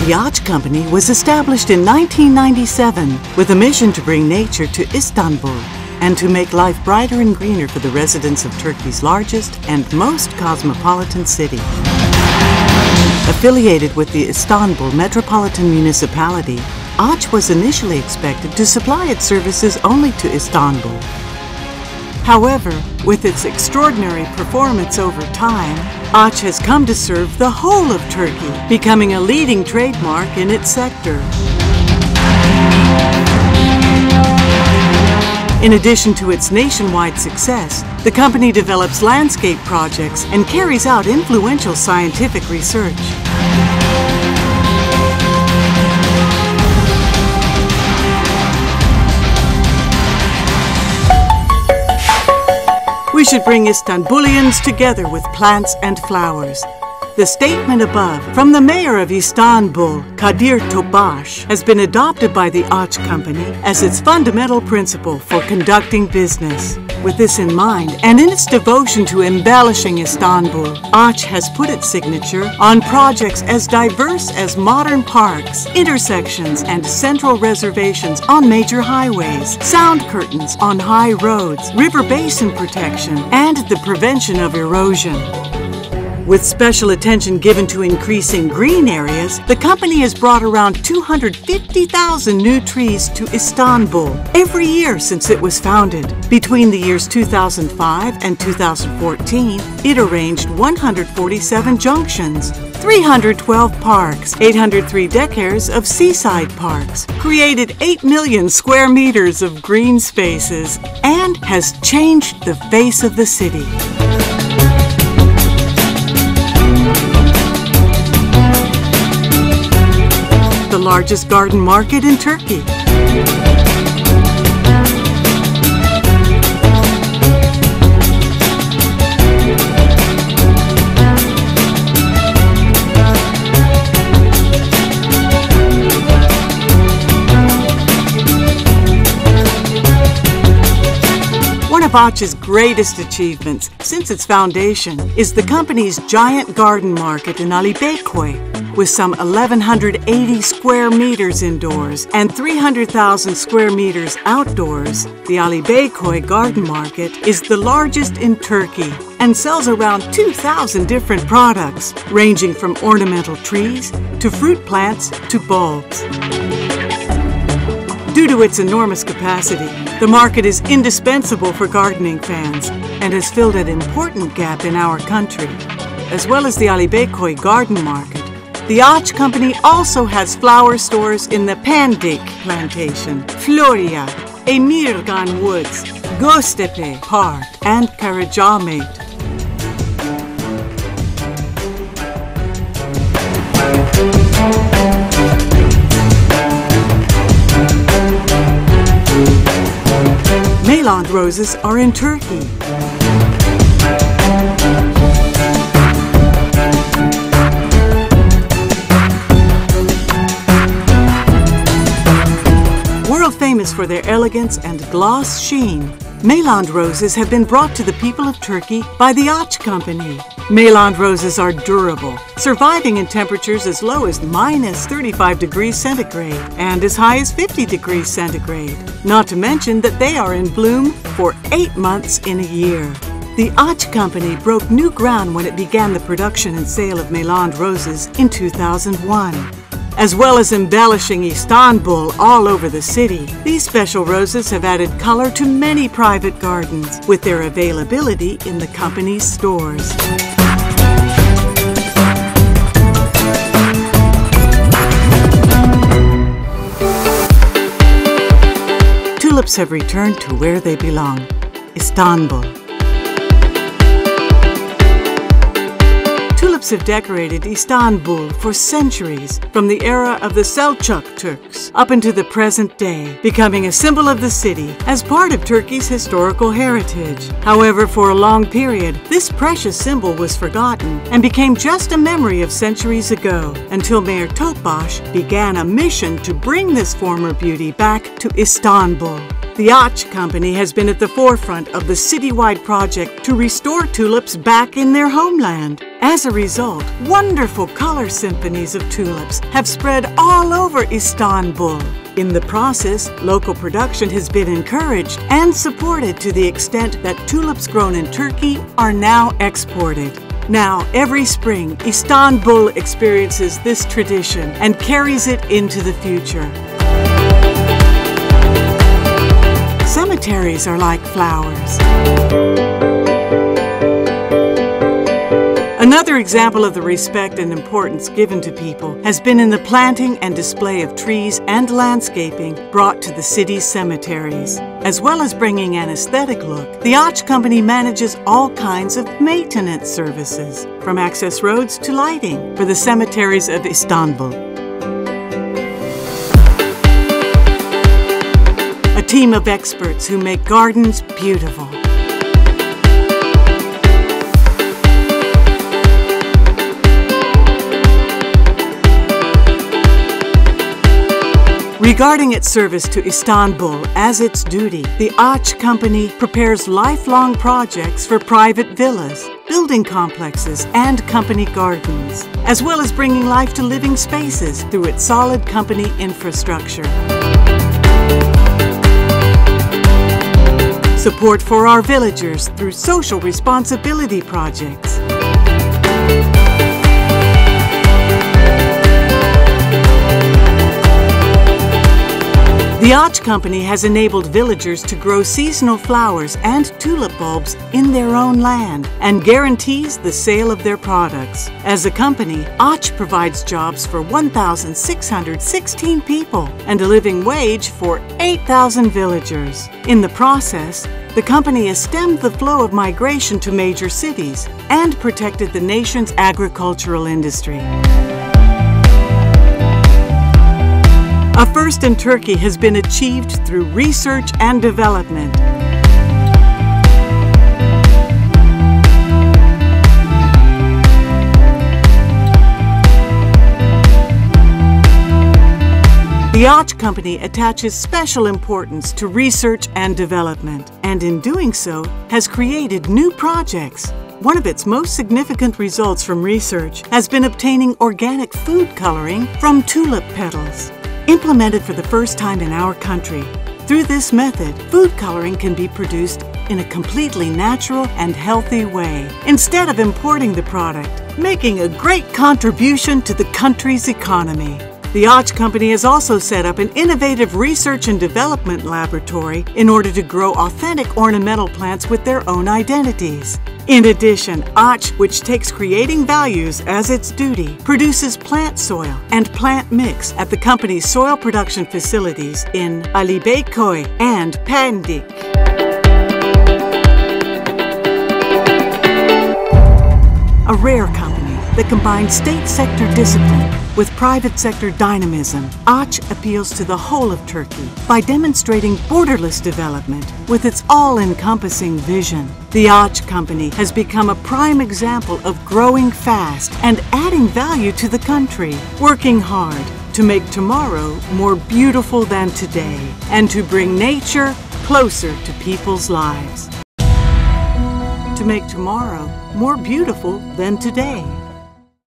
The Ağaç Company was established in 1997 with a mission to bring nature to Istanbul and to make life brighter and greener for the residents of Turkey's largest and most cosmopolitan city. Affiliated with the Istanbul Metropolitan Municipality, Ağaç was initially expected to supply its services only to Istanbul. However, with its extraordinary performance over time, Ağaç has come to serve the whole of Turkey, becoming a leading trademark in its sector. In addition to its nationwide success, the company develops landscape projects and carries out influential scientific research. We should bring Istanbulians together with plants and flowers. The statement above from the mayor of Istanbul, Kadir Topbaş, has been adopted by the Ağaç Company as its fundamental principle for conducting business. With this in mind, and in its devotion to embellishing Istanbul, Ağaç has put its signature on projects as diverse as modern parks, intersections, and central reservations on major highways, sound curtains on high roads, river basin protection, and the prevention of erosion. With special attention given to increasing green areas, the company has brought around 250,000 new trees to Istanbul every year since it was founded. Between the years 2005 and 2014, it arranged 147 junctions, 312 parks, 803 decars of seaside parks, created 8 million square meters of green spaces, and has changed the face of the city. The largest garden market in Turkey. One of Ağaç's greatest achievements since its foundation is the company's giant garden market in I.B.B, with some 1,180 square meters indoors and 300,000 square meters outdoors. The I.B.B garden market is the largest in Turkey and sells around 2,000 different products, ranging from ornamental trees to fruit plants to bulbs. Due to its enormous capacity, the market is indispensable for gardening fans and has filled an important gap in our country. As well as the I.B.B garden market, the Ağaç Company also has flower stores in the Pendik Plantation, Florya, Emirgan Woods, Göztepe Park, and Karacaahmet. Meyland roses are in Turkey. Famous for their elegance and gloss sheen, Meyland roses have been brought to the people of Turkey by the Ağaç Company. Meyland roses are durable, surviving in temperatures as low as -35 degrees centigrade and as high as 50 degrees centigrade. Not to mention that they are in bloom for 8 months in a year. The Ağaç Company broke new ground when it began the production and sale of Meyland roses in 2001. As well as embellishing Istanbul all over the city, these special roses have added color to many private gardens with their availability in the company's stores. Tulips have returned to where they belong, Istanbul. Tulips have decorated Istanbul for centuries, from the era of the Selçuk Turks up into the present day, becoming a symbol of the city as part of Turkey's historical heritage. However, for a long period, this precious symbol was forgotten and became just a memory of centuries ago, until Mayor Topbaş began a mission to bring this former beauty back to Istanbul. The Ağaç Company has been at the forefront of the citywide project to restore tulips back in their homeland. As a result, wonderful color symphonies of tulips have spread all over Istanbul. In the process, local production has been encouraged and supported to the extent that tulips grown in Turkey are now exported. Now, every spring, Istanbul experiences this tradition and carries it into the future. Cemeteries are like flowers. Another example of the respect and importance given to people has been in the planting and display of trees and landscaping brought to the city's cemeteries. As well as bringing an aesthetic look, the Ağaç Company manages all kinds of maintenance services, from access roads to lighting, for the cemeteries of Istanbul. A team of experts who make gardens beautiful. Regarding its service to Istanbul as its duty, the Ağaç Company prepares lifelong projects for private villas, building complexes, and company gardens, as well as bringing life to living spaces through its solid company infrastructure. Support for our villagers through social responsibility projects. The Ağaç Company has enabled villagers to grow seasonal flowers and tulip bulbs in their own land and guarantees the sale of their products. As a company, Ağaç provides jobs for 1,616 people and a living wage for 8,000 villagers. In the process, the company has stemmed the flow of migration to major cities and protected the nation's agricultural industry. A first in Turkey has been achieved through research and development. The Ağaç Company attaches special importance to research and development, and in doing so, has created new projects. One of its most significant results from research has been obtaining organic food coloring from tulip petals. Implemented for the first time in our country, through this method, food coloring can be produced in a completely natural and healthy way, instead of importing the product, making a great contribution to the country's economy. The Ağaç Company has also set up an innovative research and development laboratory in order to grow authentic ornamental plants with their own identities. In addition, Ağaç, which takes creating values as its duty, produces plant soil and plant mix at the company's soil production facilities in I.B.B Köy and Pendik. A rare company that combines state sector discipline with private sector dynamism, Ağaç appeals to the whole of Turkey by demonstrating borderless development with its all-encompassing vision. The Ağaç Company has become a prime example of growing fast and adding value to the country, working hard to make tomorrow more beautiful than today and to bring nature closer to people's lives. To make tomorrow more beautiful than today.